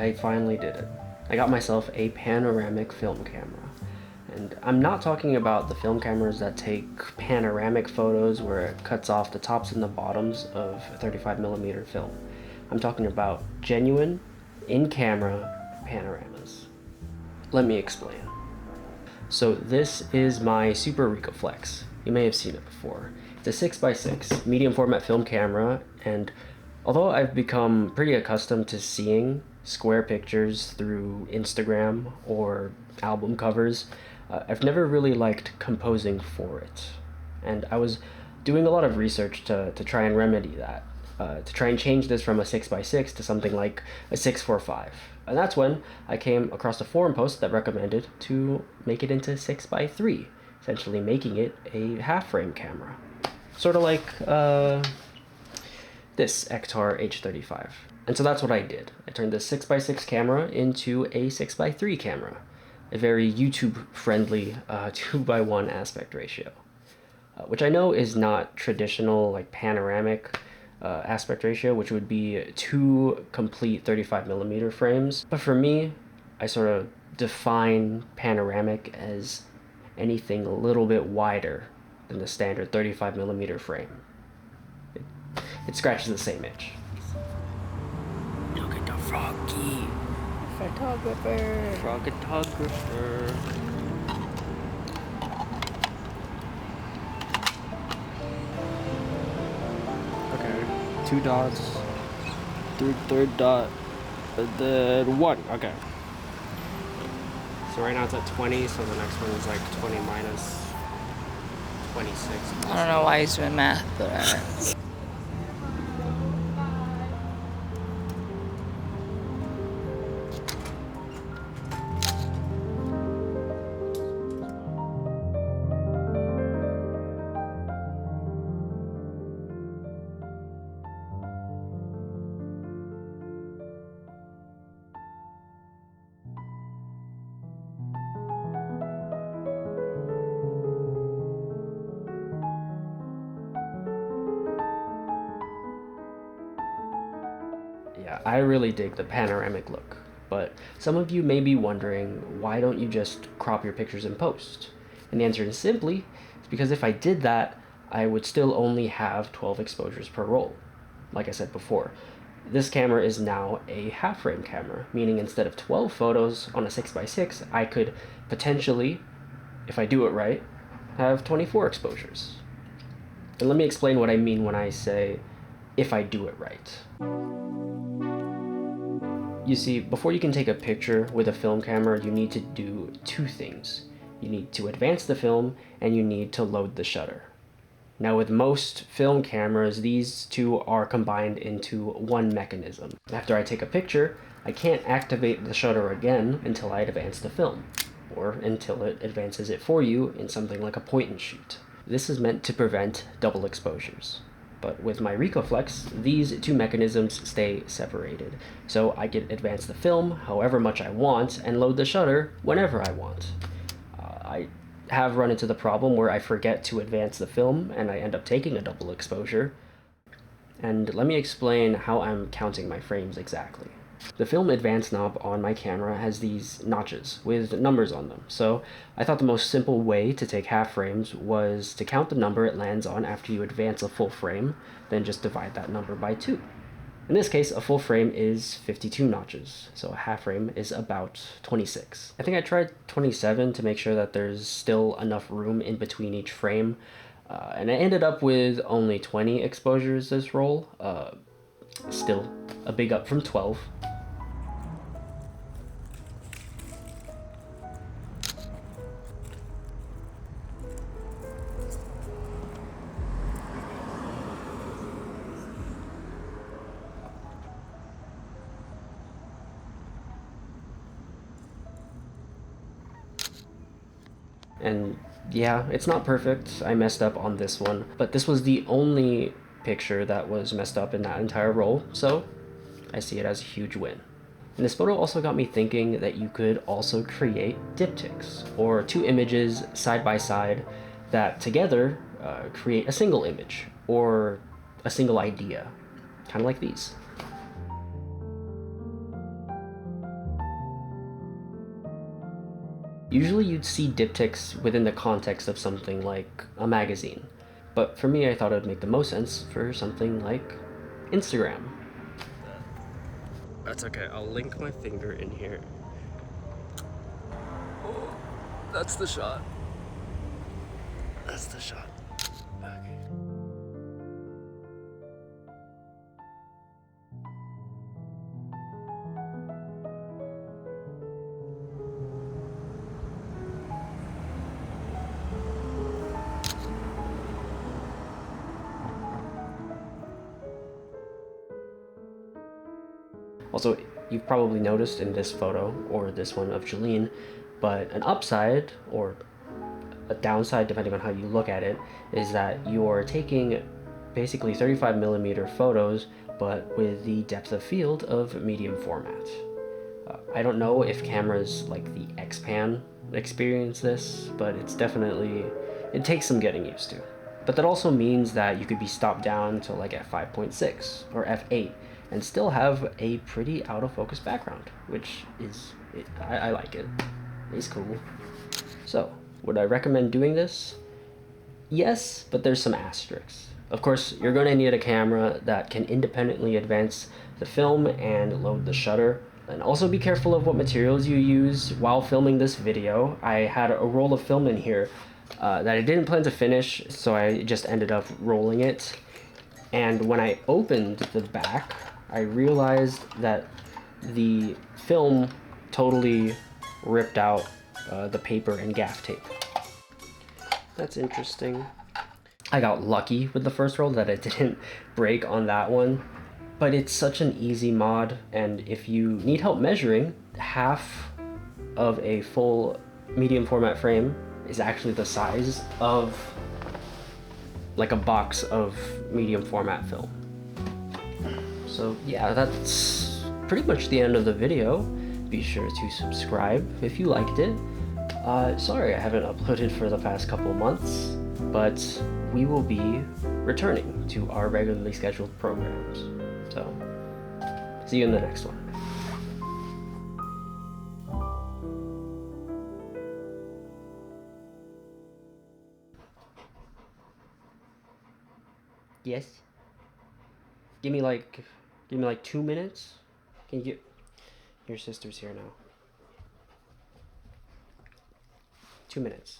I finally did it. I got myself a panoramic film camera. And I'm not talking about the film cameras that take panoramic photos where it cuts off the tops and the bottoms of 35mm film. I'm talking about genuine, in-camera panoramas. Let me explain. So this is my Super Ricohflex. You may have seen it before. It's a 6x6 medium format film camera, and although I've become pretty accustomed to seeing square pictures through Instagram or album covers, I've never really liked composing for it. And I was doing a lot of research to try and remedy that, to try and change this from a 6x6 to something like a 645. And that's when I came across a forum post that recommended to make it into 6x3, essentially making it a half-frame camera. Sort of like this Ektar H35. And so that's what I did. I turned this 6x6 camera into a 6x3 camera. A very YouTube-friendly 2:1 aspect ratio. Which I know is not traditional like panoramic aspect ratio, which would be 2 complete 35mm frames. But for me, I sort of define panoramic as anything a little bit wider than the standard 35mm frame. It scratches the same itch. Look at the froggy. Photographer. Frogotographer. Okay. 2 dots. Third dot. And then 1. Okay. So right now it's at 20, so the next one is like 20 minus 26. I don't know why he's doing math, but alright. Yeah, I really dig the panoramic look, but some of you may be wondering, why don't you just crop your pictures in post? And the answer is simply, it's because if I did that, I would still only have 12 exposures per roll. Like I said before, this camera is now a half-frame camera, meaning instead of 12 photos on a 6x6, I could potentially, if I do it right, have 24 exposures. And let me explain what I mean when I say, if I do it right. You see, before you can take a picture with a film camera, you need to do 2 things. You need to advance the film, and you need to load the shutter. Now with most film cameras, these 2 are combined into one mechanism. After I take a picture, I can't activate the shutter again until I advance the film, or until it advances it for you in something like a point and shoot. This is meant to prevent double exposures. But with my Ricohflex, these 2 mechanisms stay separated. So I can advance the film however much I want and load the shutter whenever I want. I have run into the problem where I forget to advance the film and I end up taking a double exposure. And let me explain how I'm counting my frames exactly. The film advance knob on my camera has these notches with numbers on them, so I thought the most simple way to take half frames was to count the number it lands on after you advance a full frame, then just divide that number by 2. In this case, a full frame is 52 notches, so a half frame is about 26. I think I tried 27 to make sure that there's still enough room in between each frame, and I ended up with only 20 exposures this roll. Still a big up from 12. And yeah, it's not perfect. I messed up on this one, but this was the only picture that was messed up in that entire roll, so I see it as a huge win. And this photo also got me thinking that you could also create diptychs, or 2 images side by side that together create a single image, or a single idea, kind of like these. Usually you'd see diptychs within the context of something like a magazine, but for me I thought it would make the most sense for something like Instagram. That's okay, I'll link my finger in here. Oh, that's the shot. That's the shot. Okay. Also, you've probably noticed in this photo, or this one of Jolene, but an upside, or a downside depending on how you look at it, is that you're taking basically 35mm photos, but with the depth of field of medium format. I don't know if cameras like the X-Pan experience this, but it takes some getting used to. But that also means that you could be stopped down to like f5.6 or f8 and still have a pretty out of focus background, which is, I like it. It's cool. So, would I recommend doing this? Yes, but there's some asterisks. Of course, you're going to need a camera that can independently advance the film and load the shutter. And also be careful of what materials you use while filming this video. I had a roll of film in here that I didn't plan to finish, so I just ended up rolling it. And when I opened the back, I realized that the film totally ripped out the paper and gaff tape. That's interesting. I got lucky with the first roll that it didn't break on that one, but it's such an easy mod, and if you need help measuring, half of a full medium format frame is actually the size of like a box of medium format film. So yeah, that's pretty much the end of the video. Be sure to subscribe if you liked it. Sorry I haven't uploaded for the past couple months, but we will be returning to our regularly scheduled programs. So, see you in the next one. Yes? Give me like 2 minutes? Can you get... Your sister's here now. 2 minutes.